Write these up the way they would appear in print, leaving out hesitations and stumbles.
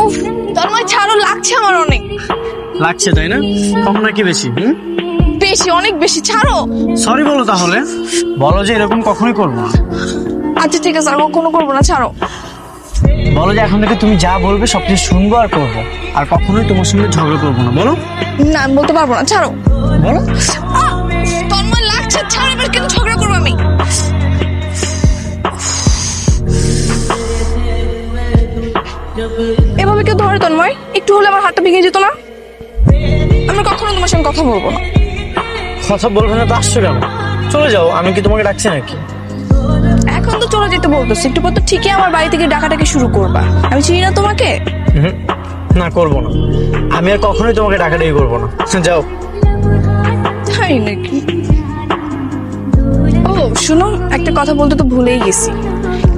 উফ তন্ময় ছাড়ো, লাগছে আমার অনেক। লাগছে তাই না? কম নাকি বেশি? বেশি, অনেক বেশি, ছাড়ো। সরি বলো তাহলে, বলো যে এরকম কখনোই করবো না। আচ্ছা ঠিক আছে, আর কখনো করবো না, ছাড়ো। বলো যে এখন থেকে তুমি যা বলবে সবকিছু শুনবো আর করবো, আর কখনোই তোমার সঙ্গে ঝগড়া করবো না। বলো। না আমি বলতে পারবো না, ছাড়ো। বলো। তন্ময় লাগছে, ছাড়ো, এবার কেন ঝগড়া করবো আমি? এভাবে কেউ ধরে তন্ময়? একটু হলে আমার হাতটা ভেঙে যেত না। আমি কখনো তোমার সঙ্গে কথা বলবো না। কথা বলবে না তো আসছো কেন? চলে যাও, আমি কি তোমাকে ডাকছি নাকি? এখন তো চলে যেতে বলতেছি, একটু পর তো ঠিকই আমার বাড়ি থেকে ডাকাটাকি শুরু করবা। আমি চিনি না তোমাকে। না করবো না, আমি আর কখনোই তোমাকে ডাকাডাকি করবো না। যাও। তাই নাকি? ও শুনো, একটা কথা বলতে তো ভুলেই গেছি।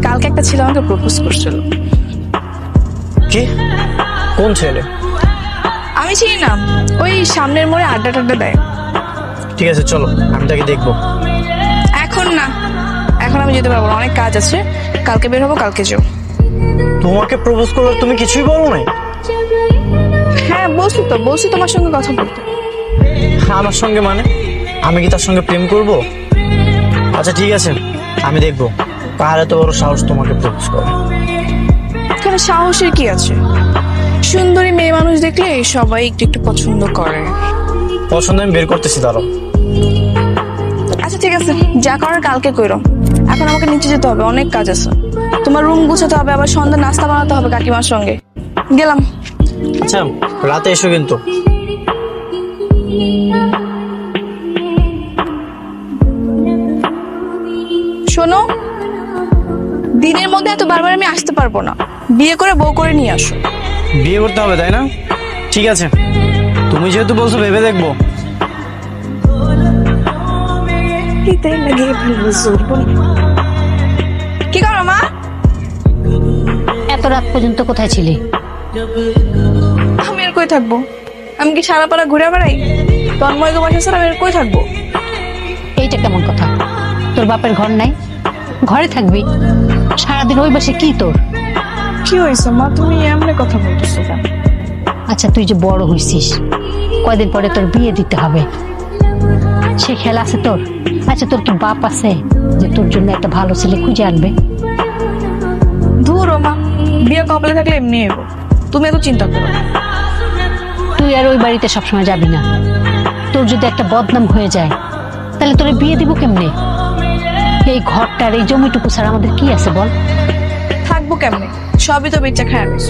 কালকে একটা ছেলে আমাকে প্রপোজ করছিল। কি? কোন ছেলে? আমি চিনি না, ওই সামনের মোড়ে আড্ডা টাড্ডা দেয়। ঠিক আছে চলো, আমি তাকে দেখবো। এখন না, এখন আমি যেতে পারবো না, অনেক কাজ আছে। কালকে বের হবো, কালকে যাও। তোমাকে প্রপোজ করলে তুমি কিছুই বলো নাই? হ্যাঁ বলছি তো, বলছি তোমার সঙ্গে কথা বলতে। আমার সঙ্গে মানে? আমি কি তার সঙ্গে প্রেম করব? আচ্ছা ঠিক আছে, আমি দেখবো কার এত বড় সাহস তোমাকে প্রপোজ করে। এখানে সাহসের কি আছে? সুন্দরী মেয়ে মানুষ দেখলে সবাই একটু একটু পছন্দ করে। পছন্দ আমি বের করতেছি, দাঁড়াও। আচ্ছা ঠিক আছে, যা করার কালকে কইরো। এখন আমাকে নিচে যেতে হবে, অনেক কাজ আছে। তোমার রুম গুছাতে হবে, আবার সন্ধ্যা নাস্তা বানাতে হবে কাকিমার সঙ্গে। গেলাম। আচ্ছা রাতে এসো কিন্তু। শোনো, দিনের মধ্যে এত বারবার আমি আসতে পারবো না। বিয়ে করে বউ করে নিয়ে আসো। বিয়ে করতে হবে তাই না? ঠিক আছে, তুমি যেহেতু বলছো ভেবে দেখবো। কি করো মা? এত রাত পর্যন্ত কোথায় ছিলি? আমি আর কই থাকবো? আমি কি সারা পাড়া ঘুরে বেড়াই? তন্ময় গো বাসা ছাড়া আমি আর কই থাকবো? এইটা কেমন কথা? তোর বাপের ঘর নাই, ঘরে থাকবি? সারাদিন ওই বাসে কি তোর? কি হয়েছে মা, তুমি এমনি কথা বলতেছো কেন? আচ্ছা তুই যে বড় হইছিস, কয়দিন পরে তোর বিয়ে দিতে হবে, সে খেলা আছে তোর? আচ্ছা তোর কি বাপ আছে যে তোর জন্য একটা ভালো ছেলে খুঁজে আনবে? ধুর মা, বিয়ে কপালে থাকলে এমনি এবো। তুমি এত চিন্তা করো না। তুই আর ওই বাড়িতে সবসময় যাবি না। তোর যদি একটা বদনাম হয়ে যায় তাহলে তোরে বিয়ে দিব কেমনে? এই ঘরটার এই জমিটুকু ছাড়া আমাদের কি আছে বল? থাকবো কেমনে? সবই তো বেচা খায় বেশ।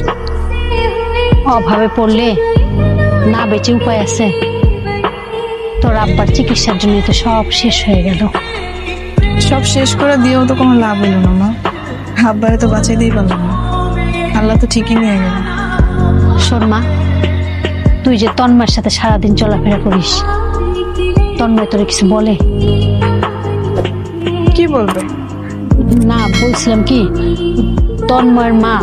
অভাবে পড়লে না বেঁচে উপায় আছে? তোর আব্বার চিকিৎসার জন্য তো সব শেষ হয়ে গেল। সব শেষ করে দিয়েও তো কোনো লাভ হলো না মা। আব্বারে তো বাঁচাইতেই পারলাম না। আল্লাহ তো ঠিকই নিয়ে গেল। শোন মা, তুই যে তন্ময়ের সাথে সারাদিন চলাফেরা করিস, তন্ময় তোরে কিছু বলে? কি বলবে? না বলছিলাম কি, তন্ময়ের মা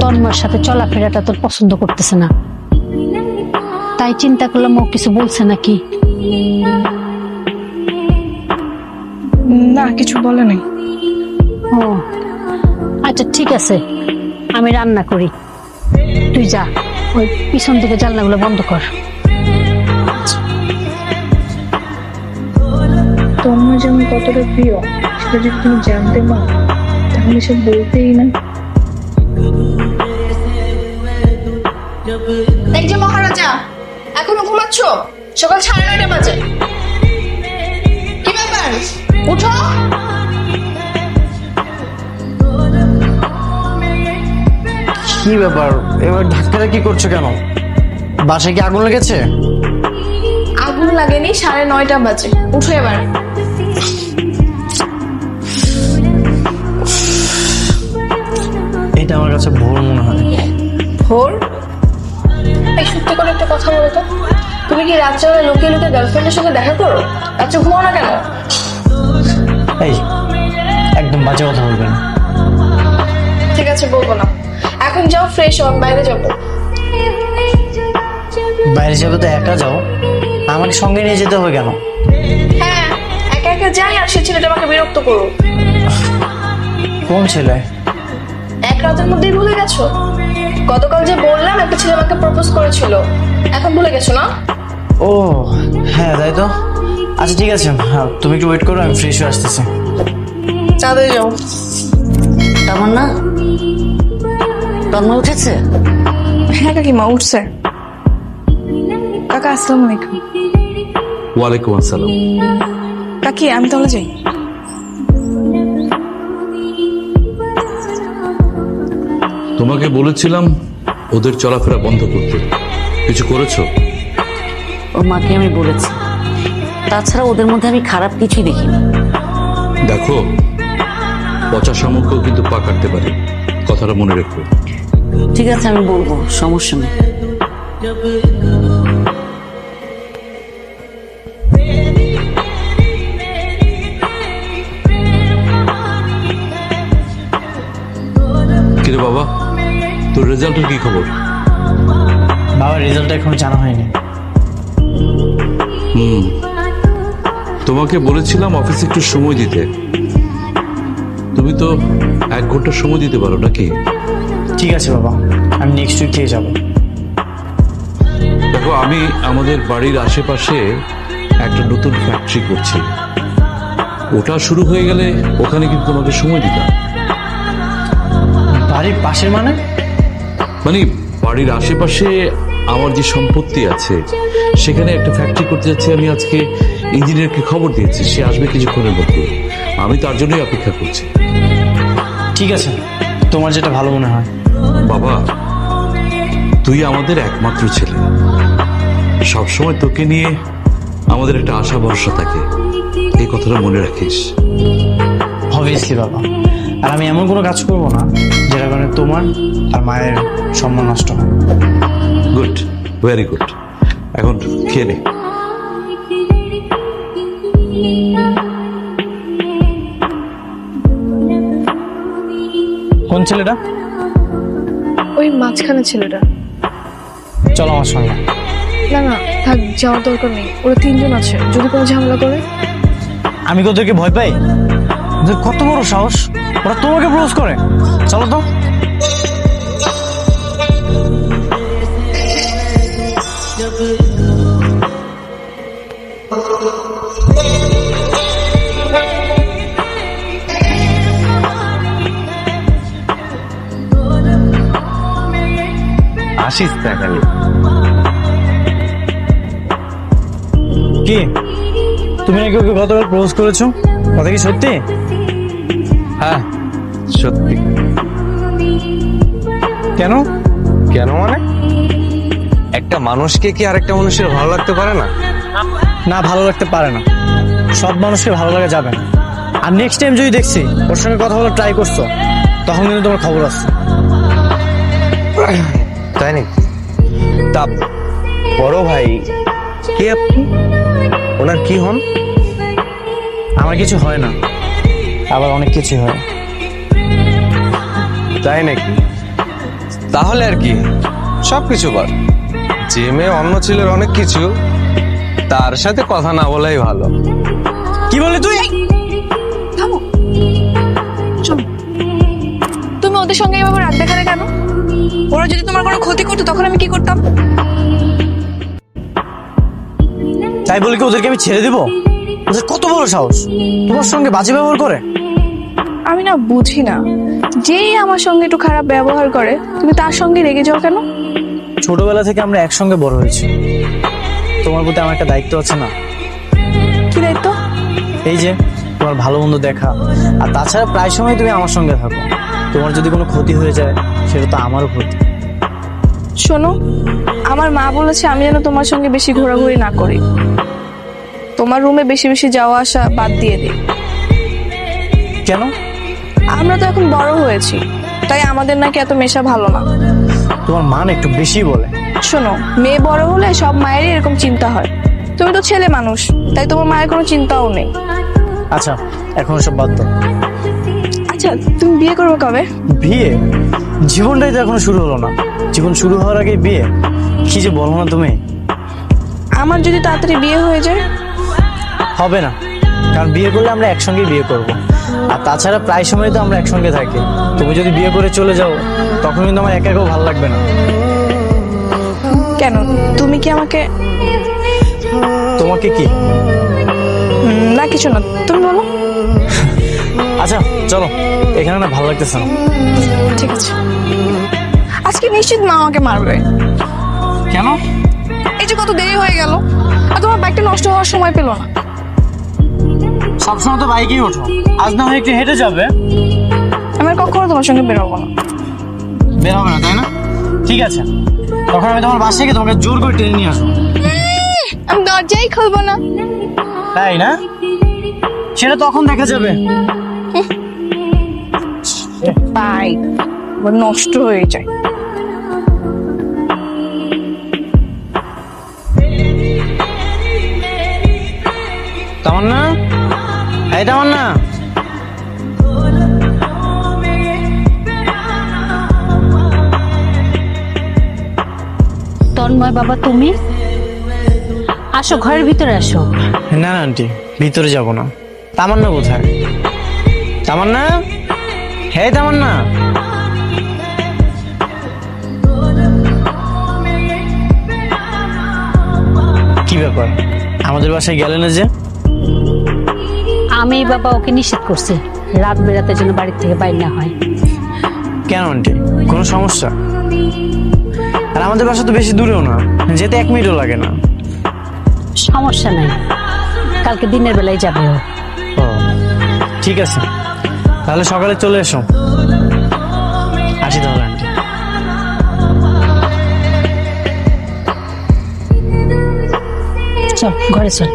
তন্ময়ের সাথে চলাফেরাটা তোর পছন্দ করতেছে না, তাই চিন্তা করলাম ও কিছু বলছে নাকি। না কিছু বলে নাই। ও আচ্ছা ঠিক আছে, আমি রান্না করি, তুই যা ওই পিছন দিকে জানলাগুলো বন্ধ কর। তন্ময় যেমন কতটা প্রিয় সেটা যদি তুমি জানতে মা, তাহলে সব বলতেই না। এই যে মহারাজা, এখনো ঘুমাচ্ছ? সকাল 9:30 বাজে। কি ব্যাপার, উঠো। কি ব্যাপার, এবার ধাক্কাটা কি করছো কেন? বাসায় কি আগুন লেগেছে? আগুন লাগেনি, 9:30 বাজে। উঠো এবার। এটা আমার কাছে ভোর মনে হয়। ভোর? এই সত্যি করে একটা কথা বলো তো, তুমি কি রাত্রে লুকিয়ে লুকিয়ে গার্লফ্রেন্ডের সঙ্গে দেখা করো? রাত্রে ঘুমাও না কেন? এই একদম বাজে কথা বলবেন। ঠিক আছে বলবো না। এখন যাও ফ্রেশ হও, বাইরে যাবো। বাইরে যাবে তো একা যাও, আমাকে সঙ্গে নিয়ে যেতে হবে কেন? হ্যাঁ একা একা যাই, আর সে ছেলেটা আমাকে বিরক্ত করো। কোন ছেলে? এক রাতের মধ্যেই ভুলে গেছো? গতকাল যে বললাম একটা ছেলে আমাকে প্রপোজ করেছিল, এখন ভুলে গেছো না? ও হ্যাঁ তাই তো। আচ্ছা ঠিক আছে, হ্যাঁ, তুমি একটু ওয়েট করো, আমি ফ্রেশ হয়ে আসতেছি। তাড়াতাড়ি যাও। তামান্না, তন্ময় উঠেছে? হ্যাঁ কাকিমা উঠছে। কাকা আসসালামু আলাইকুম। ওয়ালাইকুম আসসালাম। কাকি আমি তাহলে যাই। তোমাকে বলেছিলাম ওদের চলাফেরা বন্ধ করতে, কিছু করেছো? ওর মাকে আমি বলেছি, তাছাড়া ওদের মধ্যে আমি খারাপ কিছুই দেখিনি। দেখো, পচা শামুকও কিন্তু পা কাটতে পারে, কথাটা মনে রেখো। ঠিক আছে, আমি বলবো, সমস্যা নেই। কিরে বাবা, তোর রেজাল্টের কি খবর? বাবার রেজাল্টটা এখনো জানা হয়নি। তোমাকে বলেছিলাম অফিসে একটু সময় দিতে, তুমি তো 1 ঘন্টা সময় দিতে পারো নাকি? ঠিক আছে বাবা, আমি নেক্সট উইক থেকে যাবো। দেখো, আমি আমাদের বাড়ির আশেপাশে একটা নতুন ফ্যাক্টরি করছি, ওটা শুরু হয়ে গেলে ওখানে কিন্তু তোমাকে সময় দিতাম। বাড়ির পাশের মানে? মানে বাড়ির আশেপাশে আমার যে সম্পত্তি আছে সেখানে একটা ফ্যাক্টরি করতে যাচ্ছি আমি। আজকে ইঞ্জিনিয়ারকে খবর দিয়েছি, সে আসবে কিছুক্ষণের মধ্যে। আমি তার জন্যই অপেক্ষা করছি। ঠিক আছে, তোমার যেটা ভালো মনে হয়। বাবা, তুই আমাদের একমাত্র ছেলে, সবসময় তোকে নিয়ে আমাদের একটা আশা ভরসা থাকে, এই কথাটা মনে রাখিস। অবভিয়াসলি বাবা, আর আমি এমন কোনো কাজ করবো না যেটা কারণে তোমার আর মায়ের সম্মান নষ্ট হয়। Good, very good. এখন খেয়ে নে। কোন ছেলেটা? ওই মাঝখানে ছেলেটা। চলো আমার সঙ্গে। না না থাক, যাওয়ার দরকার নেই। ওরা 3 জন আছে, যদি কোনো ঝামেলা করে। আমি তোদেরকে ভয় পাই? ওদের কত বড় সাহস, ওরা তোমাকে প্রপোজ করে। চলো তো। আসিস না খালি। কি তুমি নাকি ওকে গতকাল প্রপোজ করেছো? কথা কি সত্যি? হ্যাঁ সত্যি। কেন? কেন মানে? একটা মানুষকে কি আরেকটা মানুষের ভালো লাগতে পারে না? না, ভালো লাগতে পারে না। সব মানুষকে ভালো লাগা যাবে না। আর নেক্সট টাইম যদি দেখছি ওর সঙ্গে কথা বলার ট্রাই করছো, তখন কিন্তু তোমার খবর আছে। তাই নাকি? তা বড় ভাই কে আপনি? ওনার কি হন? আমার কিছু হয় না, আবার অনেক কিছু হয়। তাই নাকি? তাহলে আর কি, সবকিছু বাদ। যে মেয়ে অন্য ছেলের অনেক কিছু, তার সাথে কথা না বলাই ভালো। কি বললি তুই? থামো, চলো। তুমি ওদের সঙ্গে এভাবে রাত দেখালে কেন? ওরা যদি তোমার কোনো ক্ষতি করতো তখন আমি কি করতাম? তাই বলে কি ওদেরকে আমি ছেড়ে দিব? ওদের কত বড় সাহস, তোমার সঙ্গে বাজে ব্যবহার করে। আমি না বুঝি না, যেই আমার সঙ্গে একটু খারাপ ব্যবহার করে তুমি তার সঙ্গে রেগে যাও কেন? ছোটবেলা থেকে আমরা একসঙ্গে বড় হয়েছি, তোমার প্রতি আমার একটা দায়িত্ব আছে না? কি দায়িত্ব? এই যে তোমার ভালো মন্দ দেখা, আর তাছাড়া প্রায় সময় তুমি আমার সঙ্গে থাকো। তোমার যদি কোনো ক্ষতি হয়ে যায় সেটা তো আমারও ক্ষতি। শোনো, আমার মা বলেছে আমি যেন তোমার সঙ্গে বেশি ঘোরাঘুরি না করি, তোমার রুমে বেশি বেশি যাওয়া আসা বাদ দিয়ে দিই। কেন? আমরা তো এখন বড় হয়েছি, তাই আমাদের নাকি এত মেশা ভালো না। তোমার মা না একটু বেশি বলে। শোনো, মেয়ে বড় হলে সব মায়েরই এরকম চিন্তা হয়। তুমি তো ছেলে মানুষ, তাই তোমার মায়ের কোনো চিন্তাও নেই। আচ্ছা, এখন সব বাদ দাও। আচ্ছা, তুমি বিয়ে করবে কবে? বিয়ে? জীবনটাই তো এখনো শুরু হলো না, জীবন শুরু হওয়ার আগেই বিয়ে? কি যে বলো না তুমি। আমার যদি তাড়াতাড়ি বিয়ে হয়ে যায়? হবে না, কারণ বিয়ে করলে আমরা একসঙ্গে বিয়ে করব। আর তাছাড়া প্রায় সময় তো আমরা একসঙ্গে থাকি। তুমি যদি বিয়ে করে চলে যাও তখন কিন্তু আমার একা একাও ভালো লাগবে না। কেন, তুমি কি আমাকে? তোমাকে কি? না কিছু না, তুমি বলো। আচ্ছা চলো, এখানে না ভালো লাগতেছে না। ঠিক আছে, আজকে নিশ্চিত মা আমাকে মারবে। কেন? এই যে কত দেরি হয়ে গেল, আর তোমার বাইকটা নষ্ট হওয়ার সময় পেলো না। সবসময় তো বাইকেই ওঠো, আজ না হয় একটু হেঁটে যাবে। আমি আর কখনো তোমার সঙ্গে বেরোবো না। বের হবে না তাই না? ঠিক আছে, তখন আমি তোমার বাসায় গিয়ে তোমাকে জোর করে টেনে নিয়ে আসবো। আমি দরজাই খুলবো না। তাই না? সেটা তখন দেখা যাবে। বাইক নষ্ট হয়ে যায়। তামান্না, এই তামান্না। তন্ময় বাবা, তুমি আসো, ঘরের ভিতরে আসো। না না আন্টি, ভিতরে যাব না। তামান্না কোথায়? তামান্না, হে তামান্না। কি ব্যাপার, আমাদের বাসায় গেলে না যে? আমি বাবা ওকে নিষেধ করছি রাত বেরাতে যেন বাড়ির থেকে বাইরে না হয়। কেন আন্টি, কোনো সমস্যা? আর আমাদের বাসা তো বেশি দূরেও না, যেতে 1 মিনিটও লাগে না। সমস্যা নাই, কালকে দিনের বেলায় যাবে ও। ও ঠিক আছে, তাহলে সকালে চলে এসো। আসি তাহলে আন্টি। চল ঘরে চল।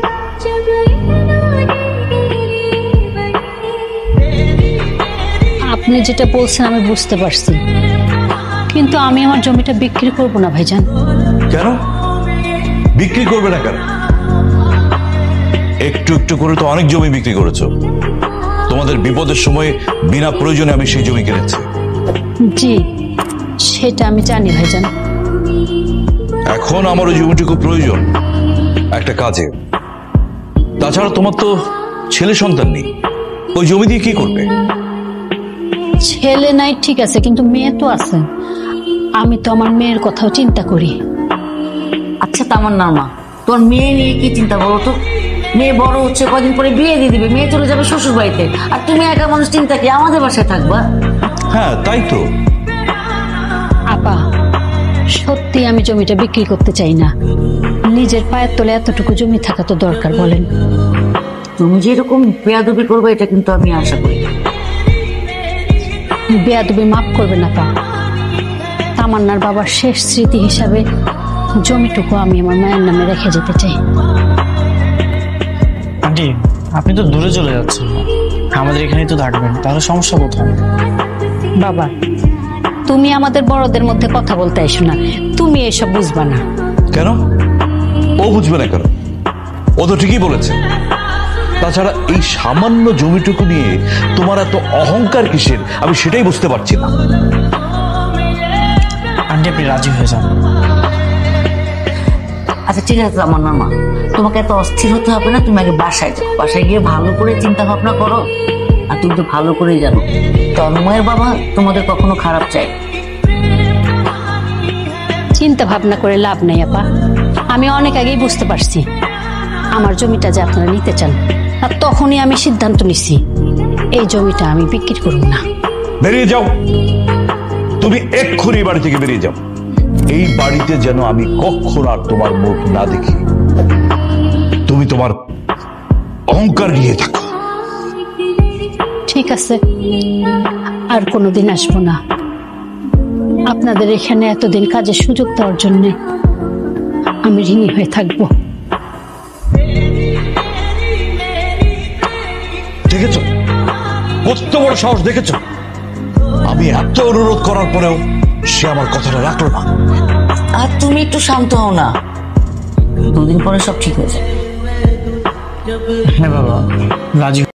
আপনি যেটা বলছেন আমি বুঝতে পারছি, কিন্তু আমি আমার জমিটা বিক্রি করব না ভাইজান। কেন বিক্রি করবে না কেন? একটু একটু করে তো অনেক জমি বিক্রি করেছো। তোমাদের বিপদের সময় বিনা প্রয়োজনে আমি সেই জমি কিনেছি। জি সেটা আমি জানি ভাইজান। এখন আমার ওই জমিটুকু প্রয়োজন একটা কাজে। তাছাড়া তোমার তো ছেলে সন্তান নেই, ওই জমি দিয়ে কি করবে? ছেলে নাই ঠিক আছে, কিন্তু মেয়ে তো আছে। আমি তো আমার মেয়ের কথাও চিন্তা করি। আচ্ছা তামান্নার মা, তোর মেয়ে নিয়ে কি চিন্তা বলো তো? মেয়ে বড় হচ্ছে, কদিন পরে বিয়ে দিয়ে দিবে, মেয়ে চলে যাবে শ্বশুর বাড়িতে, আর তুমি একা মানুষ চিন্তা কি আমাদের বাসায় থাকবা? হ্যাঁ তাই তো। আপা সত্যি আমি জমিটা বিক্রি করতে চাই না। নিজের পায়ের তলে এতটুকু জমি থাকা তো দরকার বলেন। তুমি যেরকম বেয়াদবি করবে এটা কিন্তু আমি আশা করি। বেয়াদবি মাফ করবেন আপা। তামান্নার বাবার শেষ স্মৃতি হিসাবে জমিটুকু আমি আমার মায়ের নামে রেখে যেতে চাই। আন্টি আপনি তো দূরে চলে যাচ্ছেন, আমাদের এখানেই তো থাকবেন, তাহলে সমস্যা কোথায়? বাবা তুমি আমাদের বড়দের মধ্যে কথা বলতে এসো না, তুমি এসব বুঝবা না। কেন ও বুঝবে না কেন? ও তো ঠিকই বলেছে। তাছাড়া এই সামান্য জমিটুকু নিয়ে তোমার এত অহংকার কিসের আমি সেটাই বুঝতে পারছি না। আন্টি আপনি রাজি হয়ে যান। আচ্ছা ঠিক আছে তামান্নার মা, তোমাকে এত অস্থির হতে হবে না। তুমি আগে বাসায় যাও, বাসায় গিয়ে ভালো করে চিন্তা ভাবনা করো। আর তুমি তো ভালো করেই জানো তন্ময়ের বাবা তোমাদের কখনো খারাপ চায়। চিন্তা ভাবনা করে লাভ নাই আপা, আমি অনেক আগেই বুঝতে পারছি আমার জমিটা যে আপনারা নিতে চান, আর তখনই আমি সিদ্ধান্ত নিছি এই জমিটা আমি বিক্রি করব না। বেরিয়ে যাও, তুমি এক্ষুনি বাড়ি থেকে বেরিয়ে যাও। এই বাড়িতে যেন আমি কখনো আর তোমার মুখ না দেখি। তুমি তোমার অহংকার নিয়ে থাকো। ঠিক আছে, আর কোনোদিন আসবো না। আপনাদের এখানে এতদিন কাজের সুযোগ দেওয়ার জন্য আমি ঋণী হয়ে থাকবো। দেখেছো কত বড় সাহস, দেখেছো? আমি এত অনুরোধ করার পরেও সে আমার কথাটা রাখলো না। আর তুমি একটু শান্ত হও না, 2 দিন পরে সব ঠিক হয়ে যাবে। হ্যাঁ বাবা রাজি।